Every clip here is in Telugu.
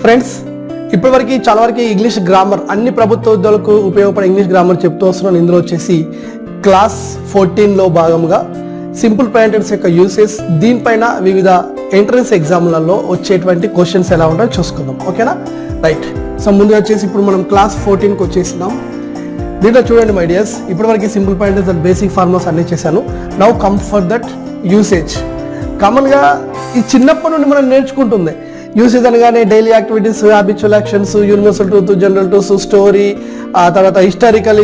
ఫ్రెండ్స్, ఇప్పటివరకు చాలా వరకు ఇంగ్లీష్ గ్రామర్ అన్ని ప్రభుత్వ ఉద్యోగులకు ఉపయోగపడే ఇంగ్లీష్ గ్రామర్ చెప్తూ వస్తున్నాను. ఇందులో వచ్చేసి క్లాస్ 14లో భాగంగా సింపుల్ ప్రెజెంట్ యొక్క యూసేజ్, దీనిపైన వివిధ ఎంట్రన్స్ ఎగ్జామ్లలో వచ్చేటువంటి క్వశ్చన్స్ ఎలా ఉంటాయో చూసుకుందాం. ఓకేనా? రైట్. సో ముందుగా వచ్చేసి ఇప్పుడు మనం క్లాస్ 14కి వచ్చేసినాం. దీంట్లో చూడండి మై డియర్స్, ఇప్పటివరకు simple present and basic formulas అన్నీ చేశాను. Now come for that usage. కామన్గా ఈ చిన్నప్పటి నుండి మనం నేర్చుకుంటుంది యూసేజ్ అనగానే daily activities, habitual actions, universal truth, general truth, story, ఆ తర్వాత హిస్టారికల్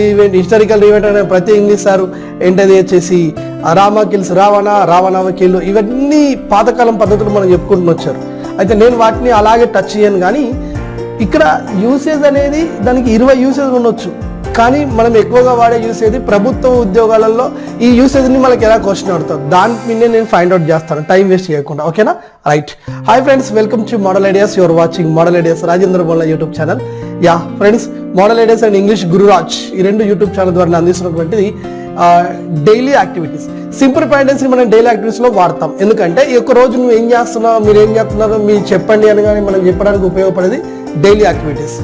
ఈవెంట్ అనే ప్రతి ఇంగ్లీష్ సారు ఏంటది వచ్చేసి రామ కిల్స్ రావణ, రావణ కిల్, ఇవన్నీ పాతకాలం పద్ధతులు మనం చెప్పుకుంటూ వచ్చారు. అయితే నేను వాటిని అలాగే టచ్ చేయను, కానీ ఇక్కడ యూసేజ్ అనేది దానికి 20 యూసేజ్ ఉండొచ్చు, కానీ మనం ఎక్కువగా వాడే యూసేజ్ ప్రభుత్వ ఉద్యోగాలలో ఈ యూసేజ్ని మనకి ఎలా క్వశ్చన్ అడుగుతారు దాని మీద నేను ఫైండ్ అవుట్ చేస్తాను, టైం వేస్ట్ చేయకుండా. ఓకేనా? Right. Hi friends, welcome to model ideas. Your watching model ideas Rajendra Bolla YouTube channel. Yeah friends, model ideas and English Gururaj ఈ రెండు యూట్యూబ్ ఛానల్ ద్వారా అందిస్తున్నటువంటిది డైలీ యాక్టివిటీస్. సింపుల్ ప్రెజెంట్ని మనం డైలీ యాక్టివిటీస్లో వాడతాం. ఎందుకంటే ఈ ఒక్క రోజు నువ్వు ఏం చేస్తున్నావు, మీరు ఏం చేస్తున్నారు, మీరు చెప్పండి అని కానీ మనం చెప్పడానికి ఉపయోగపడేది డైలీ యాక్టివిటీస్.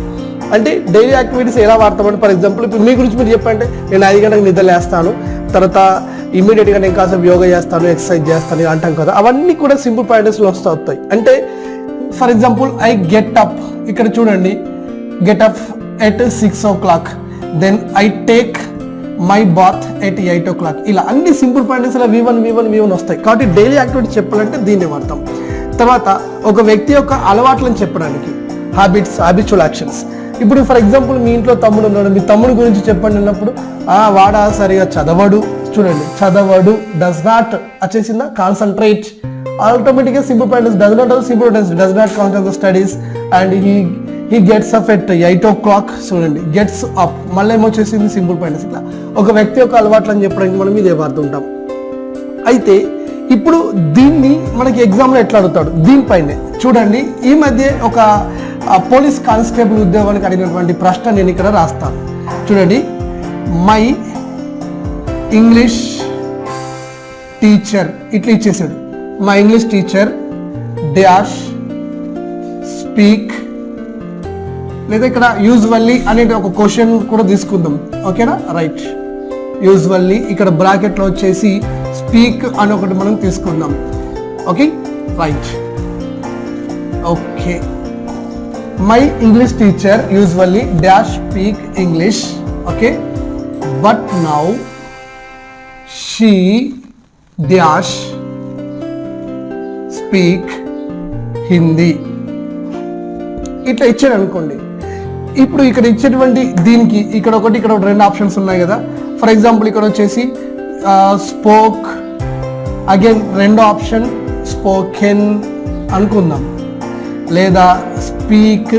అంటే డైలీ యాక్టివిటీస్ ఎలా వాడతామంటే, ఫర్ ఎగ్జాంపుల్ ఇప్పుడు మీ గురించి మీరు చెప్పంటే, నేను 5 గంటలకు నిద్రలేస్తాను, తర్వాత ఇమీడియట్గా నేను కాసేపు యోగా చేస్తాను, ఎక్సర్సైజ్ చేస్తాను ఇలా అంటాం కదా, అవన్నీ కూడా సింపుల్ ప్రెజెంట్స్లో వస్తాయి. అంటే for example I get up, ఇక్కడ చూడండి get up at 6 o'clock, then I take my bath at 8 o'clock. ఇలా అన్ని సింపుల్ ప్రెజెంట్స్లో V1 వస్తాయి. కాబట్టి డైలీ యాక్టివిటీ చెప్పాలంటే దీన్ని వాడతాం. తర్వాత ఒక వ్యక్తి యొక్క అలవాట్లను చెప్పడానికి హ్యాబిచువల్ యాక్షన్స్. ఇప్పుడు ఫర్ ఎగ్జాంపుల్ మీ ఇంట్లో తమ్ముడు ఉన్నాడు, మీ తమ్ముడు గురించి చెప్పండి అన్నప్పుడు వాడా సరిగా చదవడు, చూడండి చదవడు, డస్ నాట్ వచ్చేసిందా, కాన్సన్ట్రేట్, ఆటోమేటిక్గా simple present does not, simple present does not concentrate studies and he gets up at 8 o'clock. చూడండి గెట్స్ అప్, మళ్ళీ ఏమొచ్చేసింది సింపుల్ ప్రెజెంట్. ఇట్లా ఒక వ్యక్తి యొక్క అలవాట్లని చెప్పడానికి మనం ఇదే వాడుతుంటాం. అయితే ఇప్పుడు దీన్ని మనకి ఎగ్జామ్లో ఎట్లా అడుగుతాడు, దీనిపైనే చూడండి. ఈ మధ్య ఒక పోలీస్ కానిస్టేబుల్ ఉద్యోగానికి అడిగినటువంటి ప్రశ్న నేను ఇక్కడ రాస్తాను. చూడండి, మై ఇంగ్లీష్ టీచర్ ఇట్లా ఇచ్చేసాడు. My English teacher dash speak, లేదా ఇక్కడ యూజువల్లీ అనేది ఒక క్వశ్చన్ కూడా తీసుకుందాం. ఓకేనా? రైట్. యూజువల్లీ ఇక్కడ బ్రాకెట్లో వచ్చేసి స్పీక్ అని ఒకటి మనం తీసుకుందాం. Okay, right. Okay, my English teacher usually dash speak English. Okay, but now she dash speak Hindi. ఇట్లా ఇచ్చాడు అనుకోండి. ఇప్పుడు ఇక్కడ ఇచ్చేటువంటి దీనికి ఇక్కడ ఒకటి ఇక్కడ 2 ఆప్షన్స్ ఉన్నాయి కదా. ఫర్ ఎగ్జాంపుల్ ఇక్కడ వచ్చేసి స్పోక్, అగైన్ 2వ ఆప్షన్ స్పోకెన్ అనుకుందాం, లేదా స్పీక్,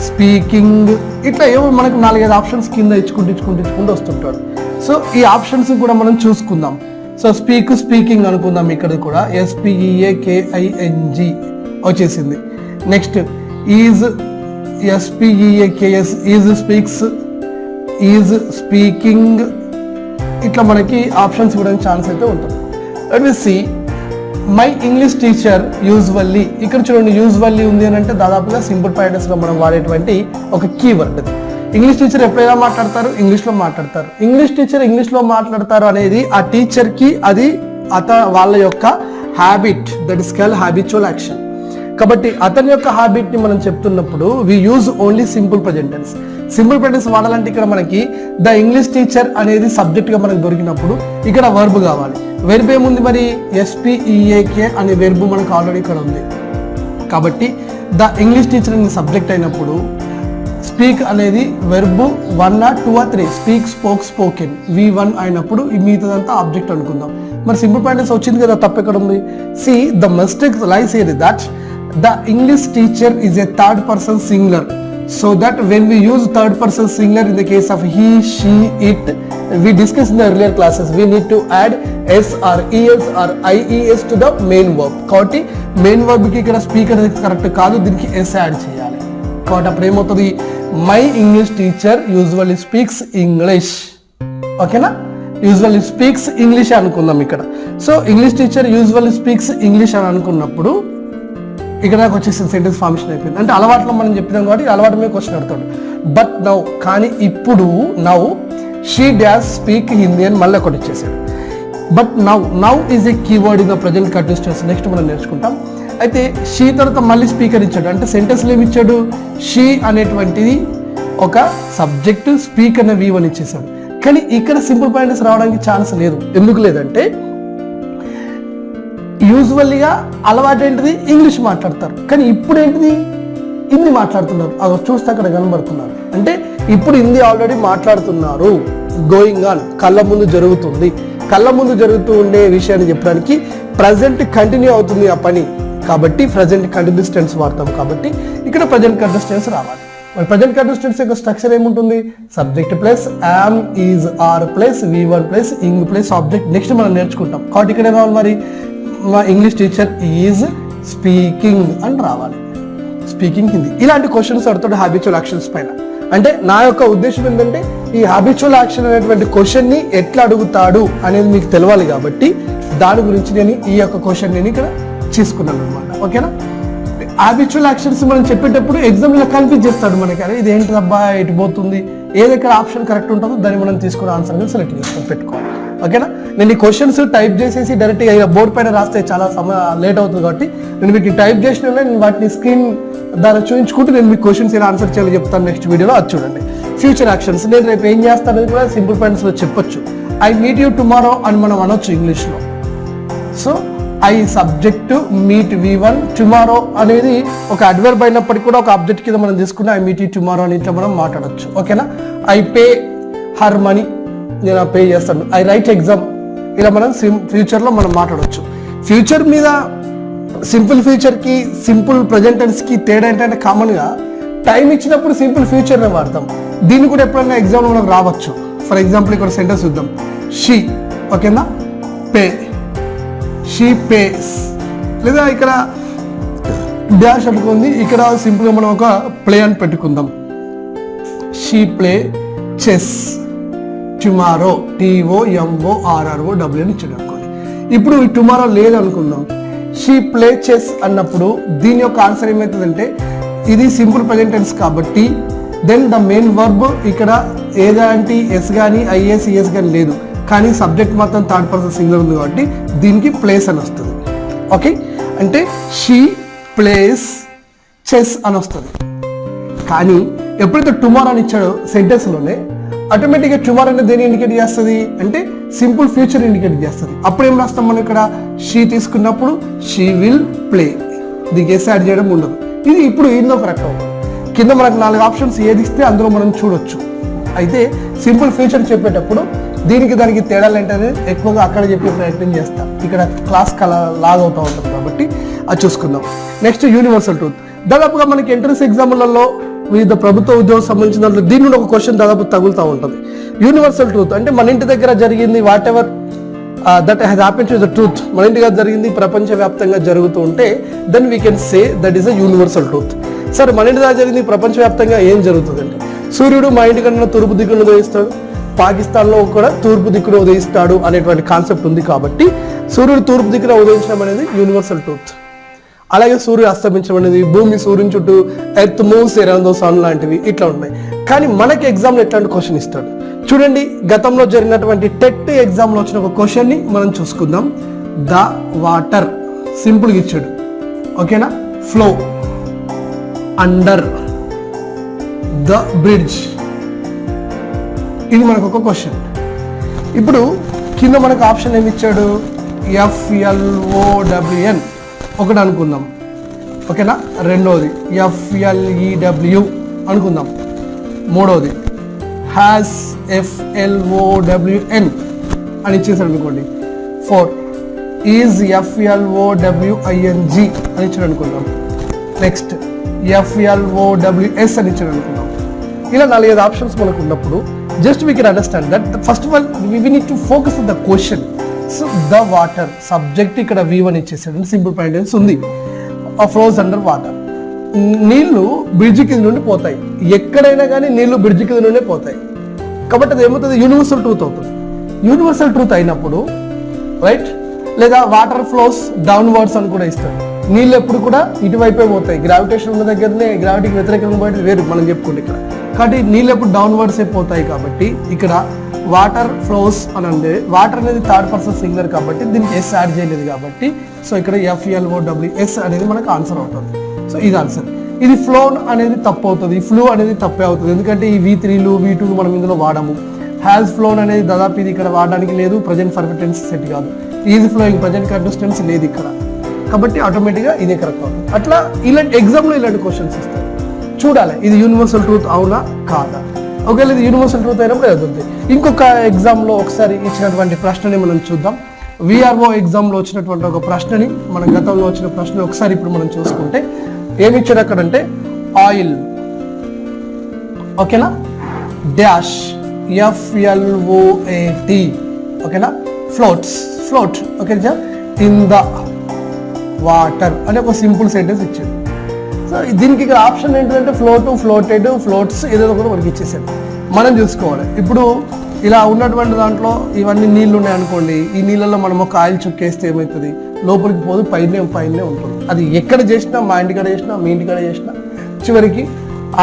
స్పీకింగ్, ఇట్లా ఏమో మనకు 4-5 ఆప్షన్స్ కింద ఇచ్చుకుంటూ వస్తుంటాడు. సో ఈ ఆప్షన్స్ కూడా మనం చూసుకుందాం. సో స్పీకింగ్ అనుకుందాం, ఇక్కడ కూడా SPEAKING వచ్చేసింది. Next is, SPEAKS, is speaks, is speaking, ఇట్లా మనకి ఆప్షన్స్ ఇవ్వడానికి ఛాన్స్ అయితే ఉంటుంది. Let me see my English teacher usually. ఇక్కడ చూడండి యూజువల్లీ ఉంది అని అంటే దాదాపుగా సింపుల్ ప్రెజెంట్స్లో మనం వాడేటువంటి ఒక కీవర్డ్. ఇంగ్లీష్ టీచర్ ఎప్పుడైనా మాట్లాడతారు, ఇంగ్లీష్లో మాట్లాడతారు. ఇంగ్లీష్ టీచర్ ఇంగ్లీష్లో మాట్లాడతారు అనేది ఆ టీచర్కి అది వాళ్ళ యొక్క habit, that is called habitual action. కాబట్టి అతని యొక్క హ్యాబిట్ని మనం చెప్తున్నప్పుడు we use only simple present tense. Simple present tense వాడాలంటే ఇక్కడ మనకి ద ఇంగ్లీష్ టీచర్ అనేది సబ్జెక్ట్గా మనకు దొరికినప్పుడు ఇక్కడ వర్బ్ కావాలి. వెర్బ్ ఏముంది మరి, SPEAK అనే వెర్బ్ మనకు ఆల్రెడీ ఇక్కడ ఉంది. కాబట్టి ద ఇంగ్లీష్ టీచర్ అనేది సబ్జెక్ట్ అయినప్పుడు స్పీక్ అనేది verb 1 or 2 or 3, speak, spoke, spoken V1 అయినప్పుడు ఈ మిగతాదంతా ఆబ్జెక్ట్ అనుకుందాం. మరి సింపుల్ ప్రెజెంట్ టెన్స్ వచ్చింది కదా, తప్పు ఎక్కడ ఉంది? See the mistake lies here that the English teacher is a third person singular, so that when we use third person singular in the case of he, she, it, we discussed in the earlier classes, we need to add s or es or ies to the main verb. కాబట్టి మెయిన్ వర్బ్ కి ఇక్కడ స్పీకర్ కరెక్ట్ కాదు, దీనికి s యాడ్ చేయాలి. కాబట్టి అప్పుడు ఏమవుతుంది, my English teacher usually speaks English. ఓకేనా? యూజువల్లీ స్పీక్స్ ఇంగ్లీష్ అనుకుందాం ఇక్కడ. So English teacher usually speaks English అని అనుకున్నప్పుడు ఇక్కడ దాకా వచ్చేసి సెంటెన్స్ ఫార్మేషన్ అయిపోయింది. అంటే అలవాట్లో మనం చెప్పినాం కాబట్టి అలవాటు మీద క్వశ్చన్ అడుగుతాడు. బట్ నౌ, కానీ ఇప్పుడు now she dash speak Hindi అని మళ్ళీ ఒకటి ఇచ్చేసాడు. But now is a keyword in the present continuous. Next మనం నేర్చుకుంటాం. అయితే షీ తర్వాత మళ్ళీ స్పీకర్ ఇచ్చాడు. అంటే సెంటెన్స్లో ఏమి ఇచ్చాడు? షీ అనేటువంటిది ఒక సబ్జెక్టు, స్పీక్ అనే V1 ఇచ్చేసాడు. కానీ ఇక్కడ సింపుల్ పాయింట్స్ రావడానికి ఛాన్స్ లేదు. ఎందుకు లేదంటే యూజువల్గా అలవాటు ఏంటిది? ఇంగ్లీష్ మాట్లాడతారు. కానీ ఇప్పుడు ఏంటిది? హిందీ మాట్లాడుతున్నారు. అది చూస్తే అక్కడ కనబడుతున్నారు. అంటే ఇప్పుడు హిందీ ఆల్రెడీ మాట్లాడుతున్నారు. గోయింగ్ ఆన్, కళ్ళ ముందు జరుగుతుంది. కళ్ళ ముందు జరుగుతూ ఉండే విషయాన్ని చెప్పడానికి ప్రజెంట్ కంటిన్యూ అవుతుంది ఆ పని. కాబట్టి ప్రజెంట్ కంటిన్యూస్ టెన్స్ వాడతాం. కాబట్టి ఇక్కడ ప్రజెంట్ కంటిన్యూస్ టెన్స్ రావాలి. మరి ప్రజెంట్ కంటిన్యూస్ టెన్స్ యొక్క స్ట్రక్చర్ ఏముంటుంది? Subject plus am, is, are plus V1 plus ing plus object. Next మనం నేర్చుకుంటాం. కాబట్టి ఇక్కడ ఏం రావాలి? మరి మా ఇంగ్లీష్ టీచర్ ఈజ్ స్పీకింగ్ అని రావాలి. స్పీకింగ్ హిందీ. ఇలాంటి క్వశ్చన్స్ అడుగుతాడు హ్యాబిచువల్ యాక్షన్స్ పైన. అంటే నా యొక్క ఉద్దేశం ఏంటంటే ఈ హ్యాబిచువల్ యాక్షన్ అనేటువంటి క్వశ్చన్ని ఎట్లా అడుగుతాడు అనేది మీకు తెలవాలి. కాబట్టి దాని గురించి నేను ఈ యొక్క క్వశ్చన్ నేను ఇక్కడ తీసుకున్నాను అనమాట. ఓకేనా? హ్యాబిచువల్ యాక్షన్స్ మనం చెప్పేటప్పుడు ఎగ్జామ్ ఇలా కన్ఫ్యూజ్ చేస్తాడు మనకి. అరే ఇది ఏంటి అబ్బా, ఎటు పోతుంది, ఏదైతే ఆప్షన్ కరెక్ట్ ఉంటుందో దాన్ని మనం తీసుకునే ఆన్సర్ని సెలెక్ట్ చేసుకొని పెట్టుకోవాలి. ఓకేనా? నేను ఈ క్వశ్చన్స్ టైప్ చేసేసి డైరెక్ట్గా బోర్డు పైన రాస్తే చాలా లేట్ అవుతుంది. కాబట్టి నేను మీకు టైప్ చేసిన నేను వాటిని స్క్రీన్ ద్వారా చూపించుకుంటూ నేను మీకు క్వశ్చన్స్ ఎలా ఆన్సర్ చేయాలో చెప్తాను నెక్స్ట్ వీడియోలో. అది చూడండి. ఫ్యూచర్ యాక్షన్స్ నేను రేపు ఏం చేస్తానని కూడా సింపుల్ పాయింట్స్లో చెప్పొచ్చు. ఐ మీట్ యూ టుమారో అని మనం అనొచ్చు ఇంగ్లీష్లో. So I subject meet V1, tomorrow అనేది ఒక అడ్వర్బ్ అయినప్పటికీ కూడా ఒక ఆబ్జెక్ట్ కింద మనం తీసుకుని ఐ మీట్ యూ టుమారో అని ఇట్లా మనం మాట్లాడచ్చు. ఓకేనా? ఐ పే హర్ మనీ, నేను పే చేస్తాను. ఐ రైట్ ఎగ్జామ్, ఇలా మనం ఫ్యూచర్లో మనం మాట్లాడవచ్చు. ఫ్యూచర్ మీద సింపుల్ ఫ్యూచర్కి సింపుల్ ప్రజెంట్ టెన్స్కి తేడా ఏంటంటే కామన్గా టైం ఇచ్చినప్పుడు సింపుల్ ఫ్యూచర్నే వాడతాం. దీన్ని కూడా ఎప్పుడైనా ఎగ్జామ్లో మనకు రావచ్చు. ఫర్ ఎగ్జాంపుల్ ఇక్కడ సెంటెన్స్ చూద్దాం. షీ, ఓకేనా, పే, షీ పేస్. లేదా ఇక్కడ డాష్ అనుకుంది, ఇక్కడ సింపుల్గా మనం ఒక ప్లే అని పెట్టుకుందాం. She play chess tomorrow, TOMORROW అని ఇచ్చాడు అనుకోండి. ఇప్పుడు టుమారో లేదు అనుకుందాం. షీ ప్లే చెస్ అన్నప్పుడు దీని యొక్క ఆన్సర్ ఏమవుతుందంటే ఇది సింపుల్ ప్రజెంట్ టెన్స్ కాబట్టి దెన్ ద మెయిన్ వర్బ్ ఇక్కడ ఏదంటే ఎస్ కానీ IS ES కానీ లేదు. కానీ సబ్జెక్ట్ మాత్రం థర్డ్ పర్సన్ సింగులర్ ఉంది కాబట్టి దీనికి ప్లేస్ అని వస్తుంది. ఓకే? అంటే షీ ప్లేస్ చెస్ అని వస్తుంది. కానీ ఎప్పుడైతే టుమారో అని ఇచ్చాడో సెంటెన్స్లోనే ఆటోమేటిక్గా టుమారో అనేది దేని ఇండికేట్ చేస్తుంది అంటే సింపుల్ ఫ్యూచర్ ఇండికేట్ చేస్తుంది. అప్పుడు ఏం రాస్తాం మనం ఇక్కడ? షీ తీసుకున్నప్పుడు షీ విల్ ప్లే, దీనికి ఎస్ యాడ్ చేయడం ఉండదు. ఇది ఇప్పుడు ఏందో కరెక్ట్ అవుతుంది. కింద మనకు 4 ఆప్షన్స్ ఏది ఇస్తే అందులో మనం చూడొచ్చు. అయితే సింపుల్ ఫ్యూచర్ చెప్పేటప్పుడు దీనికి దానికి తేడాలు ఏంటనే ఎక్కువగా అక్కడ చెప్పే ప్రయత్నం చేస్తాం. ఇక్కడ క్లాస్ లాగ్ అవుతూ ఉంటుంది కాబట్టి అది చూసుకుందాం. Next universal truth. దాదాపుగా మనకి ఎంట్రన్స్ ఎగ్జామ్లలో వివిధ ప్రభుత్వ ఉద్యోగం సంబంధించిన దాంట్లో దీని నుండి ఒక క్వశ్చన్ దాదాపు తగులుతూ ఉంటుంది. యూనివర్సల్ ట్రూత్ అంటే మన ఇంటి దగ్గర జరిగింది, whatever that has happen to the truth, మన ఇంటిగా జరిగింది ప్రపంచవ్యాప్తంగా జరుగుతూ ఉంటే then we can say that is a universal truth. సరే, మన ఇంటి దగ్గర జరిగింది ప్రపంచవ్యాప్తంగా ఏం జరుగుతుందంటే సూర్యుడు మా ఇంటి కన్నా తూర్పు దిక్కును ఉదయిస్తాడు, పాకిస్తాన్లో కూడా తూర్పు దిక్కును ఉదయిస్తాడు అనేటువంటి కాన్సెప్ట్ ఉంది. కాబట్టి సూర్యుడు తూర్పు దిక్కున ఉదయించడం అనేది యూనివర్సల్ ట్రూత్. అలాగే సూర్యుడు అస్తమించడం అనేది, భూమి సూర్యుని చుట్టూ earth moves around the sun లాంటివి ఇట్లా ఉన్నాయి. కానీ మనకి ఎగ్జామ్లో ఎట్లాంటి క్వశ్చన్ ఇస్తాడు చూడండి. గతంలో జరిగినటువంటి టెట్ ఎగ్జామ్లో వచ్చిన ఒక క్వశ్చన్ని మనం చూసుకుందాం. ద వాటర్ సింపుల్గా ఇచ్చాడు. ఓకేనా? ఫ్లో అండర్ ద బ్రిడ్జ్, ఇది మనకు ఒక క్వశ్చన్. ఇప్పుడు కింద మనకు ఆప్షన్ ఏమి ఇచ్చాడు? FLOWN ఒకటి అనుకుందాం. ఓకేనా? రెండోది FLEW అనుకుందాం. మూడోది హ్యాస్ FLOWN అని ఇచ్చేసాడు అనుకోండి. 4 ఈజ్ FLOWING అని ఇచ్చాడు అనుకుందాం. నెక్స్ట్ FLOWS అని ఇచ్చాడు అనుకుందాం. ఇలా 4 ఆప్షన్స్ మనకు ఉన్నప్పుడు just we can understand that first of all we need to focus on the question. So the water subject ఇక్కడ V1 ఇచ్చేసాడు, సింపుల్ పాయింట్ ఉంది. ఫ్లోస్ అండర్ వాటర్, నీళ్లు బ్రిడ్జ్ కింద నుండి పోతాయి. ఎక్కడైనా కానీ నీళ్లు బ్రిడ్జ్ కింద నుండే పోతాయి. కాబట్టి అది ఏమవుతుంది? యూనివర్సల్ ట్రూత్ అవుతుంది. యూనివర్సల్ ట్రూత్ అయినప్పుడు రైట్, లేదా వాటర్ ఫ్లోస్ డౌన్వర్డ్స్ అని కూడా ఇస్తాడు. నీళ్ళు ఎప్పుడు కూడా ఇటువైపే పోతాయి. గ్రావిటేషన్ ఉన్న దగ్గరనే, గ్రావిటీకి వ్యతిరేకంగా పోయేది వేరు మనం చెప్పుకుంటే ఇక్కడ. కాబట్టి నీళ్ళు ఎప్పుడు డౌన్వర్డ్స్ పోతాయి. కాబట్టి ఇక్కడ వాటర్ ఫ్లోస్ అని అంటే వాటర్ అనేది థర్డ్ పర్సన్ సింగులర్ కాబట్టి దీనికి ఎస్ యాడ్ చేయలేదు కాబట్టి సో ఇక్కడ FLOWS అనేది మనకు ఆన్సర్ అవుతుంది. సో ఇది ఆన్సర్. ఇది ఫ్లోన్ అనేది తప్పు అవుతుంది, ఫ్లో అనేది తప్పే అవుతుంది. ఎందుకంటే ఈ V3లు V2లు మనం ఇందులో వాడము. హ్యాస్ ఫ్లోన్ అనేది దాదాపు ఇది ఇక్కడ వాడడానికి లేదు. ప్రజెంట్ పర్ఫెక్ట్ టెన్స్ సెట్ కాదు. Is flowing present continuous tense లేదు ఇక్కడ. కాబట్టి ఆటోమేటిక్గా ఇదే కరెక్ట్ అవుతుంది. అట్లా ఇలాంటి ఎగ్జామ్లో ఇలాంటి క్వశ్చన్స్ ఇస్తారు. చూడాలి ఇది యూనివర్సల్ ట్రూత్ అవునా కాదా. ఒకవేళ ఇది యూనివర్సల్ ట్రూత్ అయినప్పుడు అవుతుంది. ఇంకొక ఎగ్జామ్లో ఒకసారి ఇచ్చినటువంటి ప్రశ్నని మనం చూద్దాం. VRO ఎగ్జామ్లో వచ్చినటువంటి ఒక ప్రశ్నని, మన గతంలో వచ్చిన ప్రశ్న ఒకసారి ఇప్పుడు మనం చూసుకుంటే ఏమి ఇచ్చాడు అక్కడంటే ఆయిల్, ఓకేనా, డాష్ FLOAT, ఓకేనా, float okay in the water అనే ఒక సింపుల్ సెంటెన్స్ ఇచ్చాడు. సో దీనికి ఇక్కడ ఆప్షన్ ఏంటంటే ఫ్లోట్, ఫ్లోటెడ్, ఫ్లోట్స్ ఏదో ఒకటి మనకి ఇచ్చేసాడు. మనం చూసుకోవాలి. ఇప్పుడు ఇలా ఉన్నటువంటి దాంట్లో ఇవన్నీ నీళ్ళు ఉన్నాయి అనుకోండి. ఈ నీళ్ళల్లో మనం ఒక ఆయిల్ చుక్కేస్తే ఏమవుతుంది, లోపలికి పోదు, పైనే ఉంటుంది. అది ఎక్కడ చేసినా, మా ఇంటికాడ చేసినా, మీ ఇంటికాడ చేసినా, చివరికి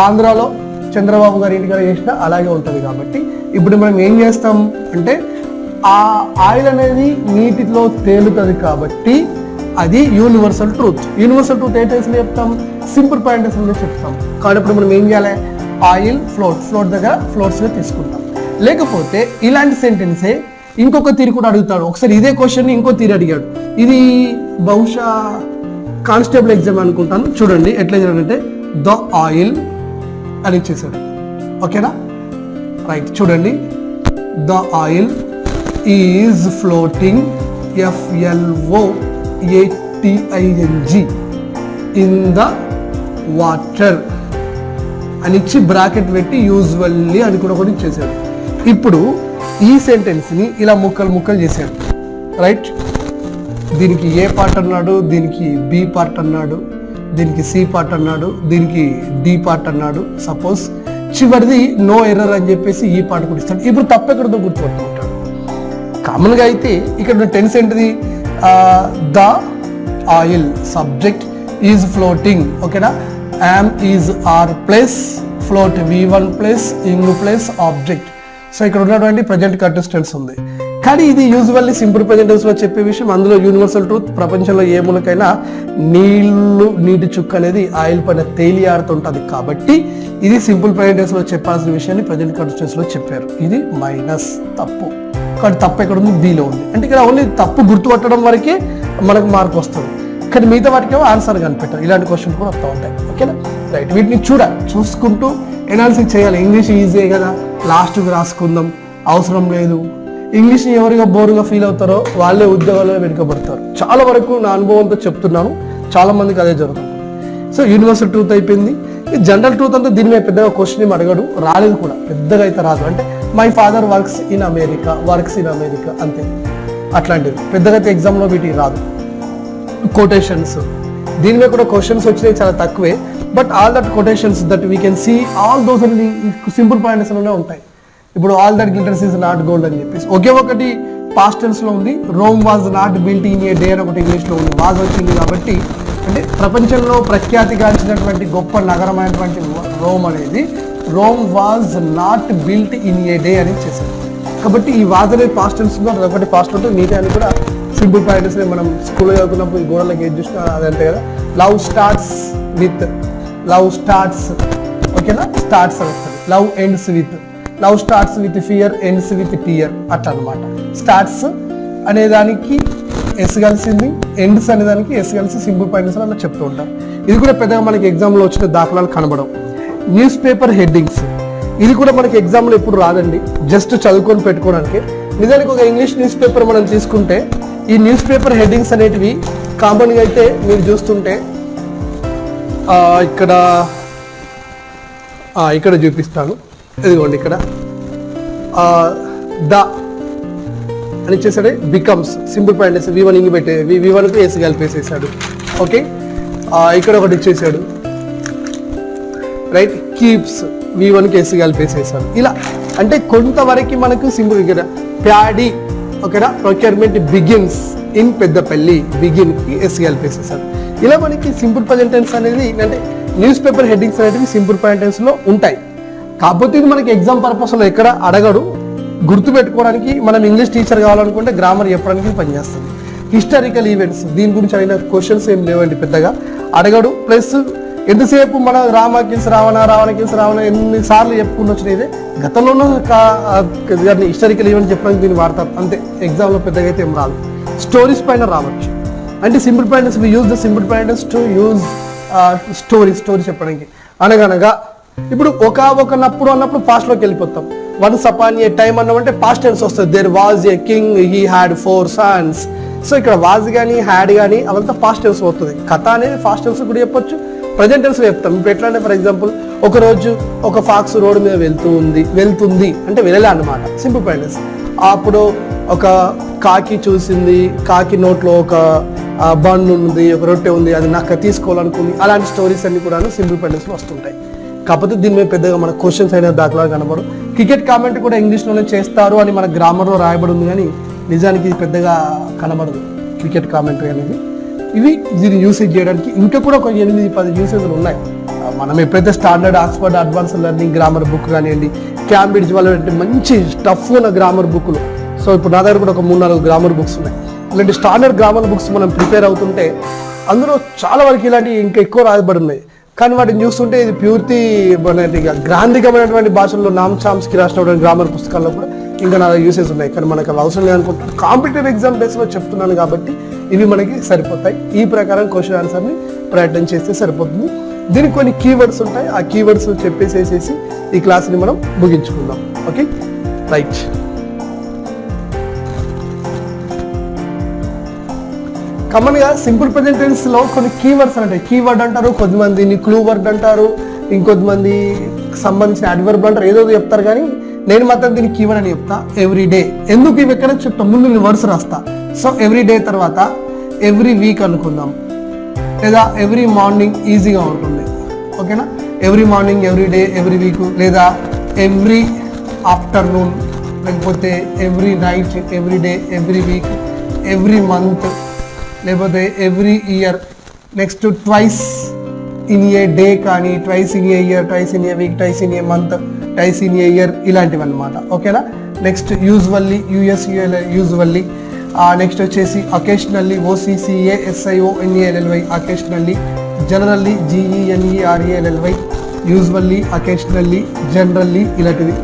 ఆంధ్రాలో చంద్రబాబు గారి ఇంటికాడ చేసినా అలాగే ఉంటుంది. కాబట్టి ఇప్పుడు మనం ఏం చేస్తాం అంటే ఆ ఆయిల్ అనేది నీటిలో తేలుతుంది కాబట్టి అది యూనివర్సల్ ట్రూత్. యూనివర్సల్ ట్రూత్ ఏ టెన్స్లో చెప్తాం, సింపుల్ పాయింటెన్స్లో చెప్తాం. కాబట్టి ఇప్పుడు మనం ఏం చేయాలి, ఆయిల్ ఫ్లోట్ దగ్గర ఫ్లోట్స్గా తీసుకుంటాం. లేకపోతే ఇలాంటి సెంటెన్సే ఇంకొక తీరు కూడా అడుగుతాడు. ఒకసారి ఇదే క్వశ్చన్ ఇంకో తీరు అడిగాడు. ఇది బహుశా కానిస్టేబుల్ ఎగ్జామ్ అనుకుంటాను. చూడండి ఎట్లా చేయాలంటే ద ఆయిల్ అని ఇచ్చేసాడు. ఓకేనా, రైట్. చూడండి the oil is floating FLOATING in the water అని ఇచ్చి బ్రాకెట్ పెట్టి యూజువల్లీ అని కూడా ఒకటి ఇచ్చేసాడు. ఇప్పుడు ఈ సెంటెన్స్ని ఇలా ముక్కలు చేశాడు. రైట్, దీనికి ఏ పార్ట్ అన్నాడు, దీనికి B పార్ట్ అన్నాడు, దీనికి C పార్ట్ అన్నాడు, దీనికి D పార్ట్ అన్నాడు. సపోజ్ చివరిది నో ఎర్రర్ అని చెప్పేసి ఈ పార్ట్ కూడా ఇస్తాడు. ఇప్పుడు తప్పు ఎక్కడదో గుర్తుపట్టుకుంటాడు. కామన్గా అయితే ఇక్కడ టెన్స్ ఏంటిది, the oil subject is floating, ఓకేనా, am is R plus float V1 plus ing plus object. So ఇక్కడ ఉన్నటువంటి ప్రజెంట్ కంటిన్యూస్ టెన్స్ ఉంది. కానీ ఇది యూజువల్లీ సింపుల్ ప్రజెంట్ టెన్స్లో చెప్పే విషయం. అందులో యూనివర్సల్ ట్రూత్, ప్రపంచంలో ఏ మూలకైనా నీటి చుక్క అనేది ఆయిల్ పైన తేలియాడుతుంటుంది. కాబట్టి ఇది సింపుల్ ప్రజెంట్ టెన్స్లో చెప్పాల్సిన విషయాన్ని ప్రజెంట్ కంటిన్యూస్ టెన్స్లో చెప్పారు. ఇది మైనస్ తప్పు. కాబట్టి తప్పు ఎక్కడ ఉంది, Bలో ఉంది. అంటే ఇక్కడ ఓన్లీ తప్పు గుర్తుపట్టడం వరకే మనకు మార్క్ వస్తుంది. కానీ మిగతా వాటికేమో ఆన్సర్ కనిపెట్టారు. ఇలాంటి క్వశ్చన్స్ కూడా వస్తూ ఉంటాయి. ఓకేనా, రైట్. వీటిని చూసుకుంటూ ఎనాలిసిస్ చేయాలి. ఇంగ్లీష్ ఈజీ కదా, లాస్ట్కి రాసుకుందాం, అవసరం లేదు. ఇంగ్లీష్ని ఎవరిగా బోరుగా ఫీల్ అవుతారో వాళ్ళే ఉద్యోగాల్లో వెనుకబడతారు. చాలా వరకు నా అనుభవంతో చెప్తున్నాను, చాలా మందికి అదే జరుగుతుంది. సో యూనివర్సల్ ట్రూత్ అయిపోయింది. ఈ జనరల్ ట్రూత్ అంతా దీని మీద పెద్దగా క్వశ్చన్ ఏమి అడగడు, రాలేదు కూడా, పెద్దగా అయితే రాదు. అంటే my father works in America అంతే. అట్లాంటివి పెద్దగా అయితే ఎగ్జామ్లో వీటికి రాదు. కొటేషన్స్ దీని మీద కూడా క్వశ్చన్స్ వచ్చినాయి, చాలా తక్కువే. But all that quotations that we can see all those అని సింపుల్ పాయింట్స్లోనే ఉంటాయి. ఇప్పుడు all that glitters is not gold అని చెప్పేసి ఒకే ఒకటి పాస్ట్ టెన్స్లో ఉంది. Rome was not built in a day అని ఒకటి ఇంగ్లీష్లో ఉంది. వాజ్ వచ్చింది కాబట్టి అంటే ప్రపంచంలో ప్రఖ్యాతిగాంచినటువంటి గొప్ప నగరమైనటువంటి రోమ్ అనేది Rome was not built in a day అని చేశారు. కాబట్టి ఈ వాజ్ అనేది పాస్ట్ టెన్స్ ఉందో అదొకటి పాస్ట్ ఉంటుంది. నీటి అని కూడా సింపుల్ పాయింట్స్ మనం స్కూల్లో చదువుకున్నప్పుడు ఈ గోడలకు ఏది చూసినా అదంతే కదా. లవ్ స్టార్ట్స్ విత్ ఓకేనా, స్టార్ట్స్ అని వస్తుంది. Love starts with fear, ends with tear అట్లా అనమాట. స్టార్ట్స్ అనేదానికి ఎస్ కలిసింది, ఎండ్స్ అనేదానికి ఎస్ కలిసి సింపుల్ పాయింట్స్ అలా చెప్తూ ఉంటారు. ఇది కూడా పెద్దగా మనకి ఎగ్జామ్లో వచ్చిన దాఖలాలు కనబడవు. న్యూస్ పేపర్ హెడ్డింగ్స్ ఇది కూడా మనకి ఎగ్జామ్లో ఎప్పుడు రాదండి, జస్ట్ చదువుకొని పెట్టుకోవడానికి. నిజానికి ఒక ఇంగ్లీష్ న్యూస్ పేపర్ మనం తీసుకుంటే ఈ న్యూస్ పేపర్ హెడ్డింగ్స్ అనేటివి కామన్గా అయితే మీరు చూస్తుంటే ఇక్కడ చూపిస్తాను. ఇదిగోండి ఇక్కడ ద అని ఇచ్చేసాడు, బికమ్స్ సింపుల్ పాయింట్ V1 ఇంగి పెట్టే V1కు ఎస్ కలిపేసేసాడు. ఓకే, ఇక్కడ ఒకటి ఇచ్చేసాడు, రైట్, కీప్స్ V1కి ఎస్ కలిపేసేసాడు. ఇలా అంటే కొంతవరకు మనకు సింపుల్. ఇక్కడ ప్యాడీ, ఓకేనా, ప్రొక్యూర్మెంట్ బిగిన్స్ ఇన్ పెద్దపల్లి, బిగిన్కి ఎస్ కలిపేసేసాడు. ఇలా మనకి సింపుల్ ప్రజెంట్ టెన్స్ అనేది అంటే న్యూస్ పేపర్ హెడ్డింగ్స్ అనేవి సింపుల్ ప్రజెంట్ టెన్స్లో ఉంటాయి. కాకపోతే ఇది మనకి ఎగ్జామ్ పర్పస్లో ఎక్కడ అడగడు. గుర్తు పెట్టుకోవడానికి మనం ఇంగ్లీష్ టీచర్ కావాలనుకుంటే గ్రామర్ చెప్పడానికి పనిచేస్తుంది. హిస్టారికల్ ఈవెంట్స్ దీని గురించి అడిగిన క్వశ్చన్స్ ఏం లేవండి, పెద్దగా అడగడు. ప్లస్ ఎంతసేపు మన రామకిల్స్ రావణ ఎన్నిసార్లు చెప్పుకుని వచ్చినది గతంలో హిస్టారికల్ ఈవెంట్స్ చెప్పడానికి దీన్ని వాడతారు అంతే. ఎగ్జామ్లో పెద్దగా అయితే ఏం రాదు. స్టోరీస్ పైన రావచ్చు. అంటే simple points we use the simple points to use story చెప్పడానికి. అనగనగా ఇప్పుడు ఒకనప్పుడు అన్నప్పుడు పాస్ట్లోకి వెళ్ళిపోతాం. వన్స్ అపాన్ ఏ టైం అన్నామంటే పాస్ట్ టెన్స్ వస్తుంది. There was a king, he had 4 sons. So ఇక్కడ వాజ్ కానీ హ్యాడ్ కానీ అవంతా పాస్ట్ టెన్స్ అవుతుంది. కథ అనేది ఫాస్ట్ టెన్స్ కూడా చెప్పొచ్చు, ప్రజెంట్ టెన్స్ చెప్తాం. ఇప్పుడు ఎట్లా అంటే ఫర్ ఎగ్జాంపుల్ ఒకరోజు ఒక ఫాక్స్ రోడ్డు మీద వెళ్తుంది అంటే వెళ్ళలే అన్నమాట, సింపుల్ పాయింట్స్. అప్పుడు ఒక కాకి చూసింది, కాకి నోట్లో ఒక బన్ ఉంది, ఒక రొట్టె ఉంది, అది నక్క తీసుకోవాలనుకుంది. అలాంటి స్టోరీస్ అన్ని కూడా సింపుల్ పాయింట్స్లో వస్తుంటాయి. కాకపోతే దీని మీద పెద్దగా మన క్వశ్చన్స్ అయిన దాఖలా కనబడు. క్రికెట్ కామెంట్ కూడా ఇంగ్లీష్లోనే చేస్తారు అని మన గ్రామర్లో రాయబడి ఉంది, కానీ నిజానికి ఇది పెద్దగా కనబడదు క్రికెట్ కామెంటరీ అనేది. ఇవి దీన్ని యూసేజ్ చేయడానికి ఇంకా కూడా ఒక 8-10 యూసేజ్లు ఉన్నాయి. మనం ఎప్పుడైతే standard Oxford advance learning grammar book కానివ్వండి, క్యాంబ్రిడ్జ్ వాళ్ళ మంచి టఫ్ ఉన్న గ్రామర్ బుక్లు. సో ఇప్పుడు నా దగ్గర కూడా ఒక 3-4 గ్రామర్ బుక్స్ ఉన్నాయి. ఇలాంటి స్టాండర్డ్ గ్రామర్ బుక్స్ మనం ప్రిపేర్ అవుతుంటే అందులో చాలా వరకు ఇలాంటివి ఇంకా ఎక్కువ రాయబడి ఉన్నాయి. కానీ వాటిని చూస్తుంటే ఇది పూర్తి గ్రాంధికమైనటువంటి భాషల్లో నామ్చామ్స్కి రాసినటువంటి గ్రామర్ పుస్తకాల్లో కూడా ఇంకా నా యూసేజ్ ఉన్నాయి. కానీ మనకు అవి అవసరం లేదనుకుంటున్నాను. కాంపిటేటివ్ ఎగ్జామ్ బేస్లో చెప్తున్నాను కాబట్టి ఇవి మనకి సరిపోతాయి. ఈ ప్రకారం క్వశ్చన్ ఆన్సర్ని ప్రయత్నం చేస్తే సరిపోతుంది. దీనికి కొన్ని కీవర్డ్స్ ఉంటాయి, ఆ కీవర్డ్స్ చెప్పేసేసి ఈ క్లాస్ని మనం ముగించుకుందాం. Okay, right. కామన్గా సింపుల్ ప్రెజెంట్ టెన్స్లో కొన్ని కీవర్డ్స్ ఉంటాయి. కీవర్డ్ అంటారు, కొద్దిమందిని క్లూ వర్డ్ అంటారు, ఇంకొద్దిమంది సంబంధించిన అడ్వర్బ్ అంటారు, ఏదో చెప్తారు. కానీ నేను మాత్రం దీన్ని కీవర్డ్ అని చెప్తా. Every day. ఎందుకు ఇవి ఎక్కడ చెప్తా, ముందు నేను వర్డ్స్ రాస్తా. సో ఎవ్రీ డే తర్వాత ఎవ్రీ వీక్ అనుకుందాం, లేదా ఎవ్రీ మార్నింగ్ ఈజీగా ఉంటుంది. ఓకేనా, every morning, every day, every week, లేదా ఎవ్రీ ఆఫ్టర్నూన్, లేకపోతే every night, every day, every week, every month, లేకపోతే every year. Next twice in a day కానీ, twice in a year, twice in a week, twice in a month, twice in a year, ఇలాంటివి అనమాట. ఓకేనా. Next usually, usually. నెక్స్ట్ వచ్చేసి occasionally, OCCASIONELLY, occasionally. Generally, GENERALLY, usually, occasionally, generally, ఇలాంటివి.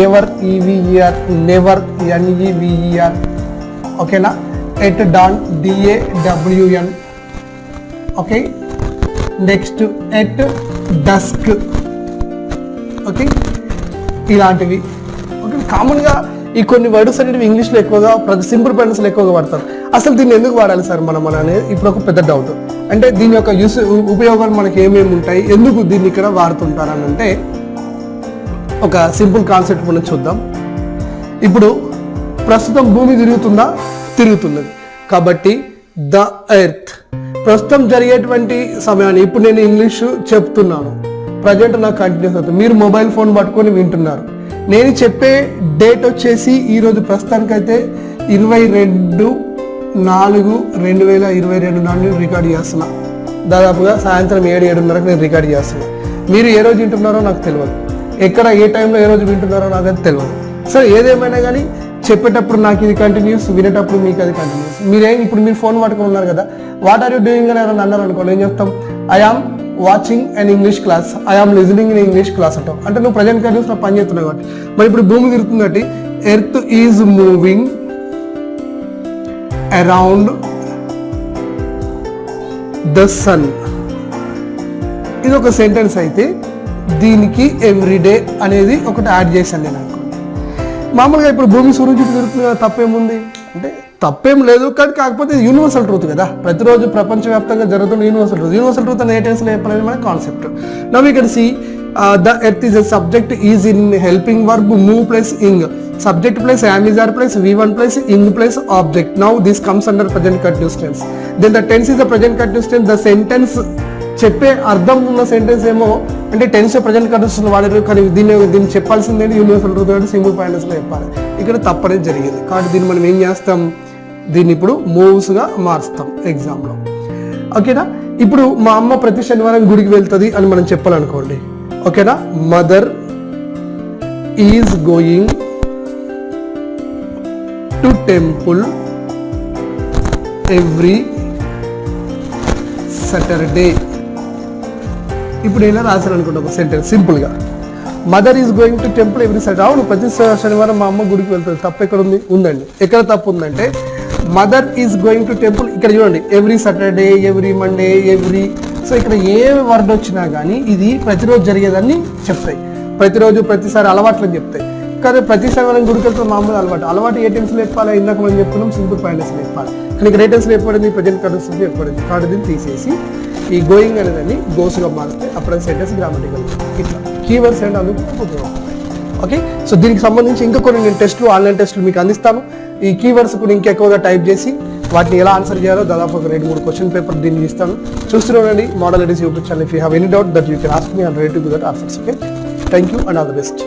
Ever, EVER, never, NEVER. ఓకేనా. At dawn, DAWN. Okay. Next at dusk. Okay, ఇలాంటివి. ఓకే, కామన్గా ఈ కొన్ని వర్డ్స్ అనేవి ఇంగ్లీష్లో ఎక్కువగా సింపుల్ ప్రెజెంట్స్లో ఎక్కువగా వాడతారు. అసలు దీన్ని ఎందుకు వాడాలి సార్ మనం అనేది ఇప్పుడు ఒక పెద్ద డౌట్. అంటే దీని యొక్క ఉపయోగాలు మనకి ఏమేమి ఉంటాయి, ఎందుకు దీన్ని ఇక్కడ వాడుతుంటారని అంటే ఒక సింపుల్ కాన్సెప్ట్ మనం చూద్దాం. ఇప్పుడు ప్రస్తుతం భూమి తిరుగుతున్నది కాబట్టి ద ఎర్త్, ప్రస్తుతం జరిగేటువంటి సమయాన్ని ఇప్పుడు నేను ఇంగ్లీషు చెప్తున్నాను, ప్రజెంట్ నాకు కంటిన్యూస్ అవుతుంది. మీరు మొబైల్ ఫోన్ పట్టుకొని వింటున్నారు. నేను చెప్పే డేట్ వచ్చేసి ఈరోజు ప్రస్తుతానికైతే 22/4/2022 నాడు రికార్డ్ చేస్తున్నా. దాదాపుగా సాయంత్రం 7-7:30కి నేను రికార్డ్ చేస్తున్నా. మీరు ఏ రోజు వింటున్నారో నాకు తెలియదు, ఎక్కడ ఏ టైంలో ఏ రోజు వింటున్నారో నాకు అది తెలియదు. సరే, ఏదేమైనా కానీ చెప్పేటప్పుడు నాకు ఇది కంటిన్యూస్, వినేటప్పుడు మీకు అది కంటిన్యూస్. ఇప్పుడు మీరు ఫోన్ పట్టుకుని ఉన్నారు కదా, వాట్ ఆర్ యూ డూయింగ్ అని ఎవరైనా అన్నారు అనుకోండి, ఏం చెప్తాం? I am watching and English class, I am listening in English class అంటాం. అంటే నువ్వు ప్రజెంట్ కంటిన్యూస్లో పని చేస్తున్నావు కాబట్టి. మరి ఇప్పుడు భూమి తిరుగుతుంది కాబట్టి earth is moving around the sun. ఇది ఒక సెంటెన్స్ అయితే దీనికి ఎవ్రీడే అనేది ఒకటి యాడ్ చేశాను నేను అనుకోండి. మామూలుగా ఇప్పుడు భూమి సూర్యుడు చుట్టూ తిరుగుతుంది కదా, తప్పేముంది అంటే తప్పేం లేదు. కానీ కాకపోతే ఇది యూనివర్సల్ ట్రూత్ కదా, ప్రతిరోజు ప్రపంచవ్యాప్తంగా జరుగుతున్న యూనివర్సల్ ట్రూత్ అనే టెన్స్లో చెప్పాలని మన concept. Now we can see the earth is a subject, is in helping verb, move plus ing, subject plus am is are plus V1 plus ing plus object. Now this comes under present continuous tense. Then the tense is the present continuous tense. The sentence చెప్పే అర్థం ఉన్న సెంటెన్స్ ఏమో అంటే టెన్స్ ప్రజెంట్ కంటిన్యూస్ వాడారు, కానీ దీన్ని చెప్పాల్సిందే యూనివర్సల్ ట్రూత్ అంటే సింపుల్ పాయింట్స్లో చెప్పాలి. ఇక్కడ తప్పనేది జరిగింది కాబట్టి దీన్ని మనం ఏం చేస్తాం, దీన్ని ఇప్పుడు మూవ్స్గా మారుస్తాం ఎగ్జామ్లో. ఓకేనా. ఇప్పుడు మా అమ్మ ప్రతి శనివారం గుడికి వెళ్తుంది అని మనం చెప్పాలనుకోండి, ఓకేనా. Mother is going to temple every Saturday. ఇప్పుడు ఎలా రాశాను అనుకుంటా ఒక సెంటెన్స్ సింపుల్గా, mother is going to temple every Saturday. అవును, ప్రతి శనివారం మా అమ్మ గుడికి వెళ్తుంది. తప్పు ఎక్కడ ఉంది? ఉందండి. ఎక్కడ తప్పు ఉందంటే mother is going to temple, ఇక్కడ చూడండి every Saturday, every Monday, every. So ఇక్కడ ఏ వర్డ్ వచ్చినా కానీ ఇది ప్రతిరోజు జరిగేదాన్ని చెప్తాయి, ప్రతిరోజు ప్రతిసారి అలవాట్లని చెప్తాయి. కానీ ప్రతి శనివారం గుడికి వెళ్తే మామూలు అలవాటు ఏ టెన్స్లో చెప్పాలి? ఇందాక మనం చెప్పుకున్నాం సింపుల్ ప్రెజెంట్ చెప్పాలి. కానీ ఇక్కడ ఏ టెన్స్లో చెప్పబడింది? ప్రజెంట్ కంటిన్యూస్ చెప్పబడింది. కాబట్టి దీన్ని తీసేసి ఈ గోయింగ్ అనేదాన్ని గోస్గా మారిస్తే అప్పుడు సెంటెన్స్ గ్రామటికల్ ఇట్లా కీవర్డ్స్ అండ్ అందుకు ఉపయోగపడతాయి. ఓకే, సో దీనికి సంబంధించి ఇంకా కొన్ని నేను టెస్టులు, ఆన్లైన్ టెస్టులు మీకు అందిస్తాను. ఈ కీవర్డ్స్ కూడా ఇంకెక్కువగా టైప్ చేసి వాటిని ఎలా ఆన్సర్ చేయాలో దాదాపు ఒక 2-3 క్వశ్చన్ పేపర్ దీన్ని ఇస్తాను. చూస్తున్నానండి model Aedes YouTube channel. If you have any doubt that you can ask me, I am ready to give that answers. Okay, thank you and all the best.